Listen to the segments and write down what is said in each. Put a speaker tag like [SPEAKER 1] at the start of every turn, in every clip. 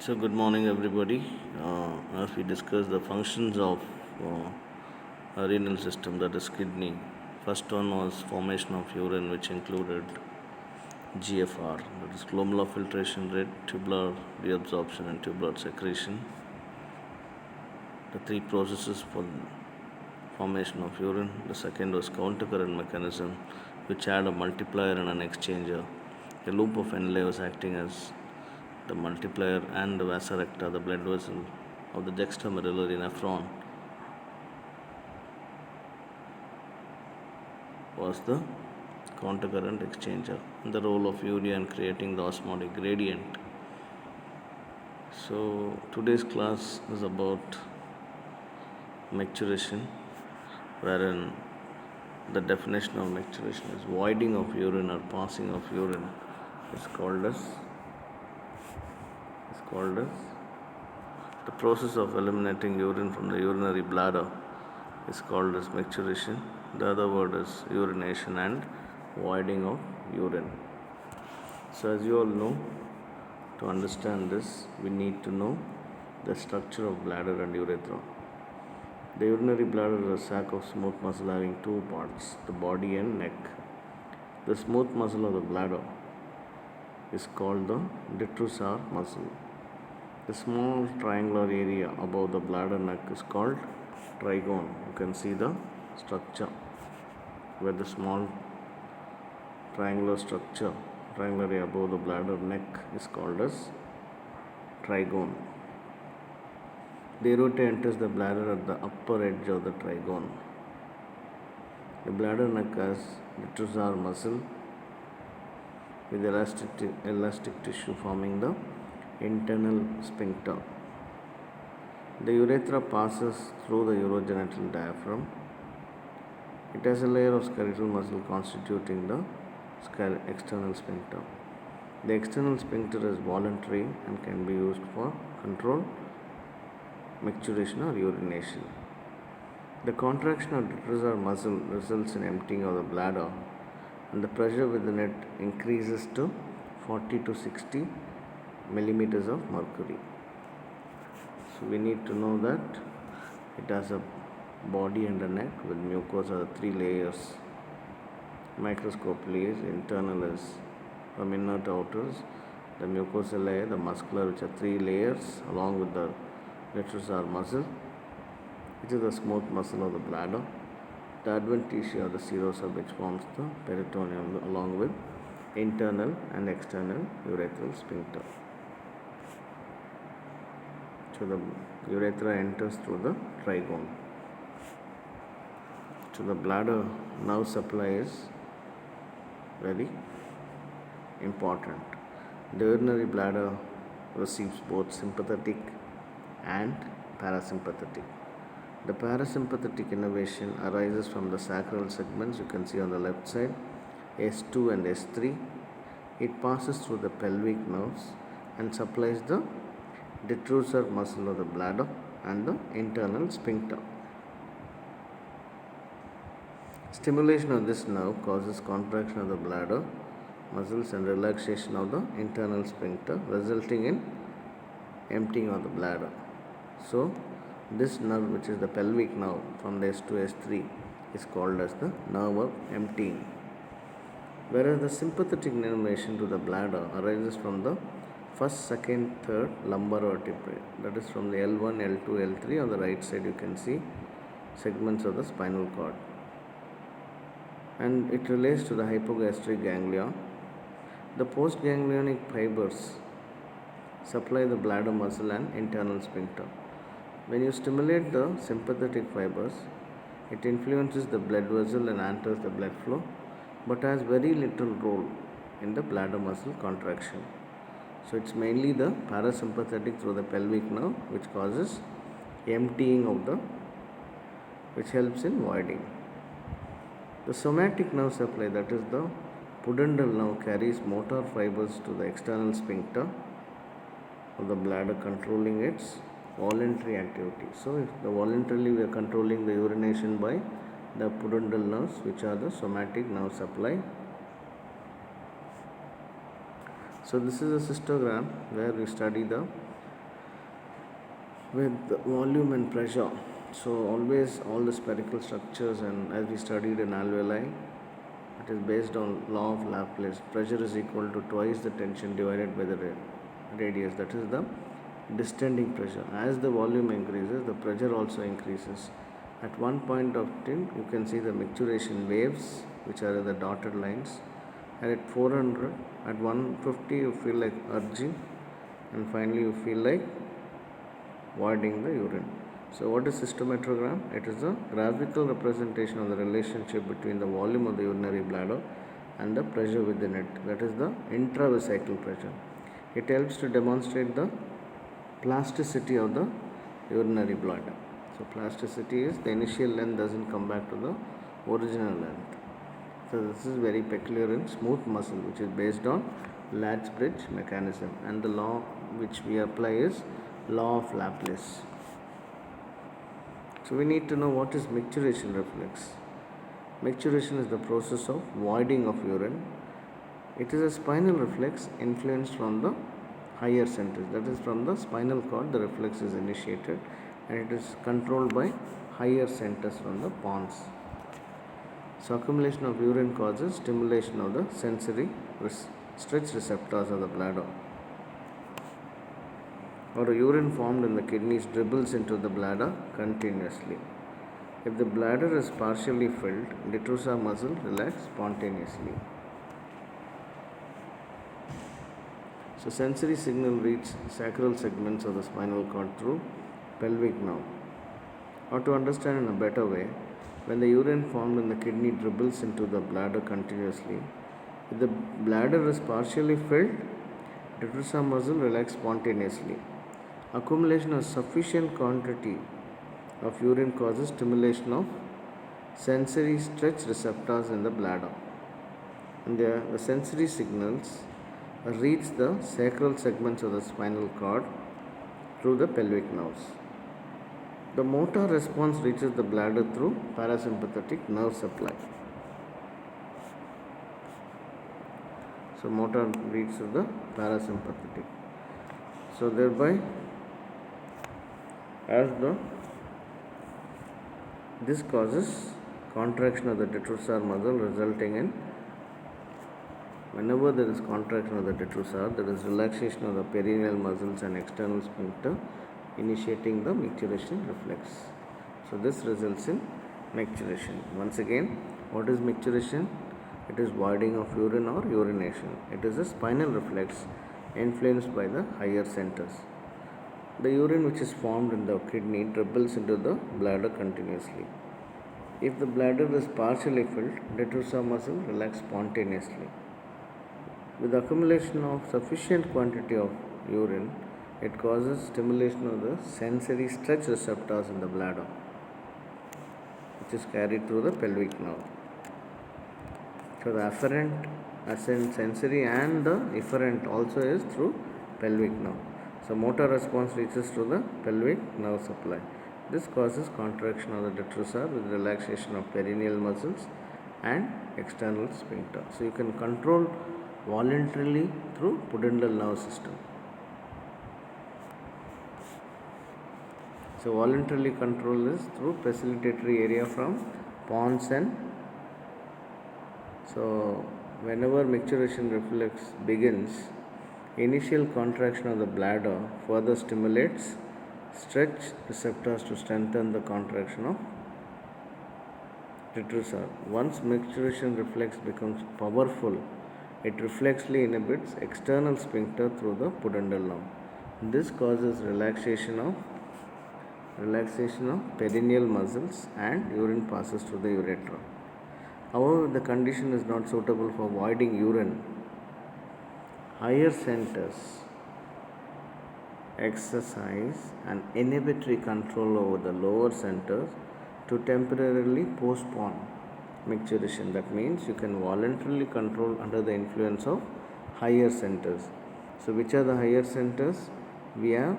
[SPEAKER 1] So, good morning, everybody. As we discuss the functions of a renal system, that is kidney. First one was formation of urine, which included GFR, that is glomerular filtration rate, tubular reabsorption, and tubular secretion. The three processes for formation of urine. The second was countercurrent mechanism, which had a multiplier and an exchanger. A loop of Henle was acting as the multiplier, and the vasa recta, the blood vessel of the juxtamedullary nephron, was the countercurrent exchanger. The role of urea in creating the osmotic gradient. So today's class is about micturition, wherein the definition of micturition is voiding of urine or passing of urine is called as the process of eliminating urine from the urinary bladder is called as micturition. The other word is urination and voiding of urine. So as you all know, to understand this, we need to know the structure of bladder and urethra. The urinary bladder is a sac of smooth muscle having two parts, the body and neck. The smooth muscle of the bladder is called the detrusor muscle. The small triangular area above the bladder neck is called trigone. You can see the structure where the small triangular area above the bladder neck is called as trigone. The aorta enters the bladder at the upper edge of the trigone. The bladder neck has detrusor muscle with elastic tissue forming the internal sphincter. The urethra passes through the urogenital diaphragm. It has a layer of skeletal muscle constituting the external sphincter. The external sphincter is voluntary and can be used for control, micturition or urination. The contraction of detrusor muscle results in emptying of the bladder, and the pressure within it increases to 40 to 60 millimeters of mercury. So we need to know that it has a body and a neck with mucosa, the three layers. Microscopically, internal is from inner to outer, the mucosa layer, the muscular, which are three layers, along with the detrusor muscle, which is the smooth muscle of the bladder. The adventitia, the serosa, which forms the peritoneum, along with internal and external urethral sphincter. So the urethra enters through the trigone. So the bladder nerve supply is very important. The urinary bladder receives both sympathetic and parasympathetic. The parasympathetic innervation arises from the sacral segments, you can see on the left side, S2 and S3. It passes through the pelvic nerves and supplies the detrusor muscle of the bladder and the internal sphincter. Stimulation of this nerve causes contraction of the bladder muscles and relaxation of the internal sphincter, resulting in emptying of the bladder. So this nerve, which is the pelvic nerve from the S to S3, is called as the nerve of emptying. Whereas the sympathetic innervation to the bladder arises from the first, second, third lumbar vertebrae, that is from the L1, L2, L3. On the right side you can see segments of the spinal cord, and it relates to the hypogastric ganglia. The postganglionic fibers supply the bladder muscle and internal sphincter. When you stimulate the sympathetic fibers, it influences the blood vessel and alters the blood flow, but has very little role in the bladder muscle contraction. So it's mainly the parasympathetic through the pelvic nerve which causes emptying of which helps in voiding. The somatic nerve supply, that is the pudendal nerve, carries motor fibers to the external sphincter of the bladder, controlling its voluntary activity. So if voluntarily we are controlling the urination by the pudendal nerves, which are the somatic nerve supply. So this is a cystogram where we study the with volume and pressure. So always all the spherical structures, and as we studied in alveoli, it is based on law of Laplace. Pressure is equal to twice the tension divided by the radius. That is the distending pressure. As the volume increases, the pressure also increases. At one point of time, you can see the micturition waves, which are the dotted lines. And at 400, at 150, you feel like urging, and finally you feel like voiding the urine. So what is cystometrogram? It is a graphical representation of the relationship between the volume of the urinary bladder and the pressure within it. That is the intravesical pressure. It helps to demonstrate the plasticity of the urinary bladder. So plasticity is the initial length doesn't come back to the original length. So this is very peculiar in smooth muscle, which is based on Lethbridge mechanism, and the law which we apply is law of Laplace. So we need to know what is micturition reflex. Micturition is the process of voiding of urine. It is a spinal reflex influenced from the higher centers. That is, from the spinal cord the reflex is initiated, and it is controlled by higher centers from the pons. So accumulation of urine causes stimulation of the sensory stretch receptors of the bladder. Or urine formed in the kidneys dribbles into the bladder continuously. If the bladder is partially filled, detrusor muscle relax spontaneously. So sensory signal reaches sacral segments of the spinal cord through pelvic nerve. Or to understand in a better way, when the urine formed in the kidney dribbles into the bladder continuously, if the bladder is partially filled, detrusor muscle relax spontaneously. Accumulation of sufficient quantity of urine causes stimulation of sensory stretch receptors in the bladder, and the sensory signals reach the sacral segments of the spinal cord through the pelvic nerves. The motor response reaches the bladder through parasympathetic nerve supply. So motor reaches the parasympathetic. So thereby, this causes contraction of the detrusor muscle, resulting in, whenever there is contraction of the detrusor, there is relaxation of the perineal muscles and external sphincter, initiating the micturition reflex. So this results in micturition. Once again, what is micturition? It is voiding of urine or urination. It is a spinal reflex influenced by the higher centers. The urine which is formed in the kidney dribbles into the bladder continuously. If the bladder is partially filled, detrusor muscle relax spontaneously. With accumulation of sufficient quantity of urine, it causes stimulation of the sensory stretch receptors in the bladder, which is carried through the pelvic nerve. So the afferent, sensory, and the efferent also is through pelvic nerve. So motor response reaches through the pelvic nerve supply. This causes contraction of the detrusor with relaxation of perineal muscles and external sphincter. So you can control voluntarily through pudendal nerve system. So voluntarily control is through facilitatory area from pons, and so whenever micturition reflex begins, initial contraction of the bladder further stimulates stretch receptors to strengthen the contraction of detrusor. Once micturition reflex becomes powerful, it reflexly inhibits external sphincter through the pudendal nerve. This causes relaxation of perineal muscles, and urine passes through the urethra. However, the condition is not suitable for voiding urine. Higher centers exercise an inhibitory control over the lower centers to temporarily postpone micturition. That means you can voluntarily control under the influence of higher centers. So which are the higher centers? We have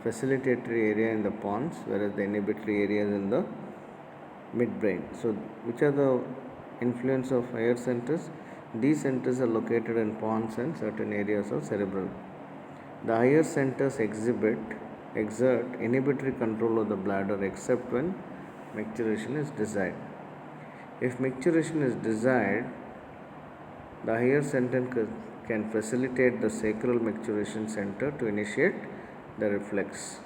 [SPEAKER 1] facilitatory area in the pons, whereas the inhibitory area is in the midbrain. So which are the influence of higher centers? These centers are located in pons and certain areas of cerebrum. The higher centers exhibit exert inhibitory control of the bladder except when micturition is desired. If micturition is desired, the higher center can facilitate the sacral micturition center to initiate the reflex.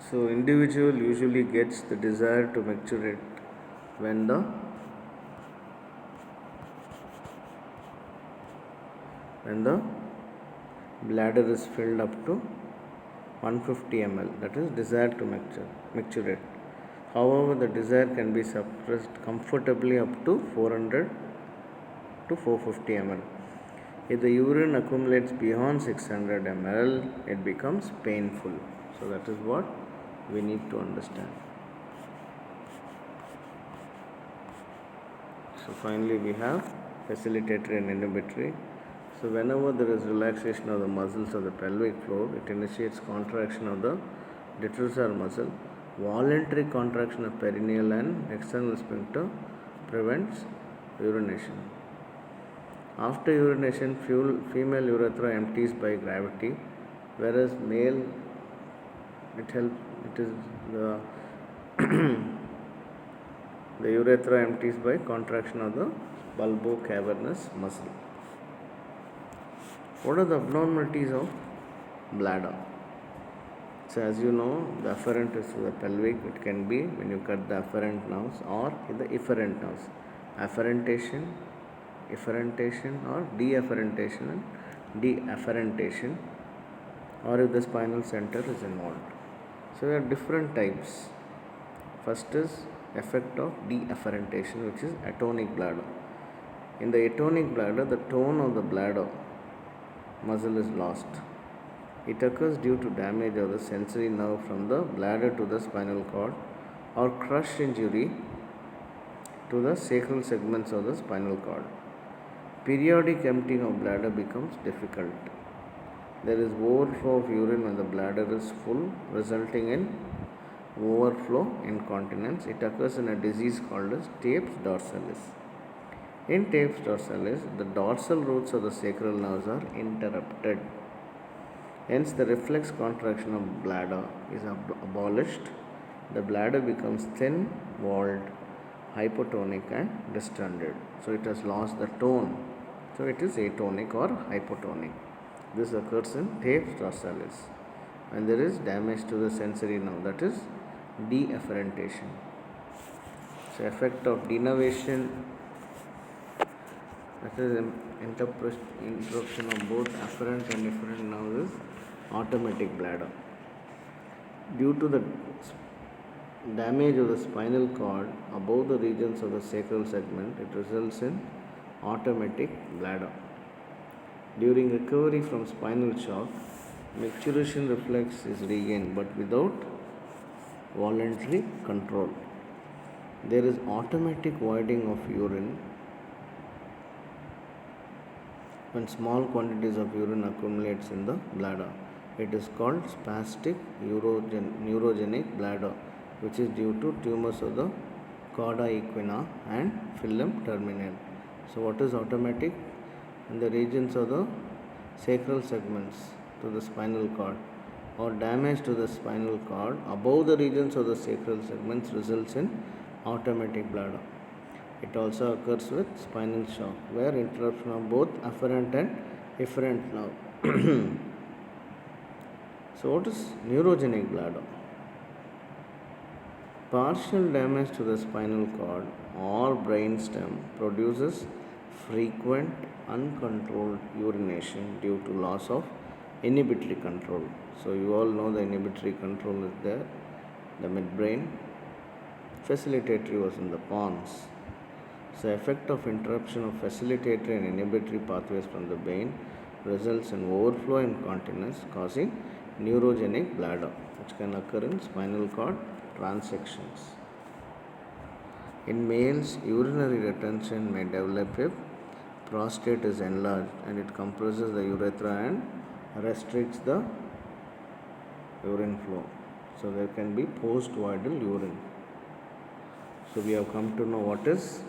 [SPEAKER 1] So individual usually gets the desire to micturate when the bladder is filled up to 150 ml, that is desired to micturate. However, the desire can be suppressed comfortably up to 400 to 450 ml. If the urine accumulates beyond 600 ml, it becomes painful. So that is what we need to understand. So finally we have facilitatory and inhibitory. So whenever there is relaxation of the muscles of the pelvic floor, it initiates contraction of the detrusor muscle. Voluntary contraction of perineal and external sphincter prevents urination. After urination, female urethra empties by gravity, whereas male it is the the urethra empties by contraction of the bulbocavernous muscle. What are the abnormalities of bladder? So as you know, the afferent is the pelvic. It can be when you cut the afferent nerves or the efferent nerves. Afferentation, efferentation or deafferentation and deafferentation, or if the spinal center is involved. So there are different types. First is effect of deafferentation, which is atonic bladder. In the atonic bladder, the tone of the bladder muscle is lost. It occurs due to damage of the sensory nerve from the bladder to the spinal cord or crush injury to the sacral segments of the spinal cord. Periodic emptying of bladder becomes difficult. There is overflow of urine when the bladder is full, resulting in overflow incontinence. It occurs in a disease called as Tapes dorsalis. In Tapes dorsalis, the dorsal roots of the sacral nerves are interrupted. Hence, the reflex contraction of bladder is abolished. The bladder becomes thin-walled, hypotonic and distended. So, it has lost the tone. So, it is atonic or hypotonic. This occurs in Tapes dorsalis. And there is damage to the sensory nerve, that is deafferentation. So, effect of denervation, that is interruption of both afferent and efferent nerves, is automatic bladder. Due to the damage of the spinal cord above the regions of the sacral segment, it results in automatic bladder. During recovery from spinal shock, micturition reflex is regained but without voluntary control. There is automatic voiding of urine when small quantities of urine accumulates in the bladder. It is called spastic neurogenic bladder, which is due to tumors of the cauda equina and filum terminale. So what is automatic? In the regions of the sacral segments to the spinal cord or damage to the spinal cord above the regions of the sacral segments results in automatic bladder. It also occurs with spinal shock, where interruption of both afferent and efferent nerve. So what is neurogenic bladder? Partial damage to the spinal cord or brainstem produces frequent uncontrolled urination due to loss of inhibitory control. So you all know the inhibitory control is there, the midbrain. Facilitatory was in the pons. So effect of interruption of facilitatory and inhibitory pathways from the brain results in overflow incontinence causing neurogenic bladder, which can occur in spinal cord transections. In males, urinary retention may develop if prostate is enlarged and it compresses the urethra and restricts the urine flow. So there can be post-voidal urine. So we have come to know what is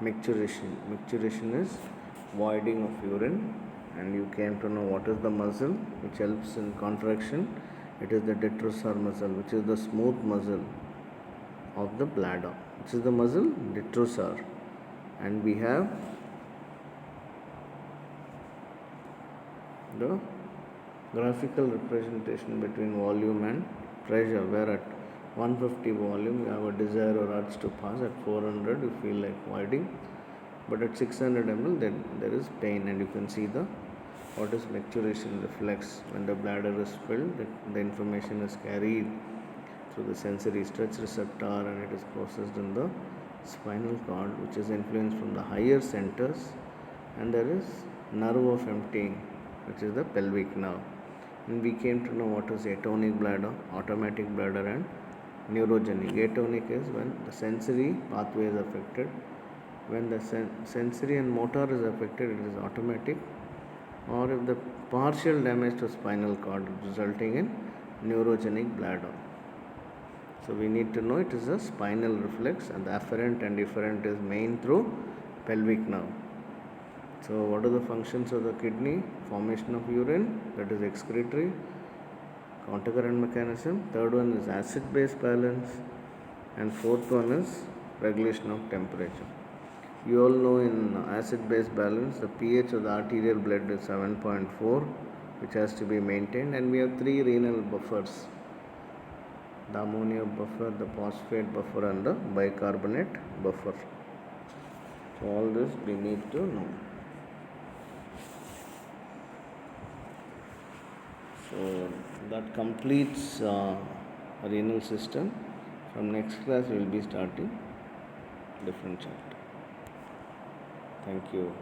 [SPEAKER 1] micturition. Micturition is voiding of urine and you came to know what is the muscle which helps in contraction. It is the detrusor muscle, which is the smooth muscle of the bladder. Which is the muscle? Detrusor. And we have the graphical representation between volume and pressure, where at 150 volume you have a desire or urge to pass, at 400 you feel like voiding, but at 600 ml then there is pain. And you can see the what is micturition reflex. When the bladder is filled, the information is carried through the sensory stretch receptor and it is processed in the spinal cord, which is influenced from the higher centers, and there is nerve of emptying, which is the pelvic nerve. And we came to know what is atonic bladder, automatic bladder, and neurogenic. Atonic is when the sensory pathway is affected. When the sensory and motor is affected, it is automatic, or if the partial damage to spinal cord resulting in neurogenic bladder. So we need to know it is a spinal reflex, and the afferent and efferent is main through pelvic nerve. So what are the functions of the kidney? Formation of urine, that is excretory, countercurrent mechanism. Third one is acid-base balance, and fourth one is regulation of temperature. You all know in acid-base balance the pH of the arterial blood is 7.4, which has to be maintained, and we have three renal buffers: the ammonia buffer, the phosphate buffer, and the bicarbonate buffer. So all this we need to know. So that completes renal system. From next class we will be starting different chapter. Thank you.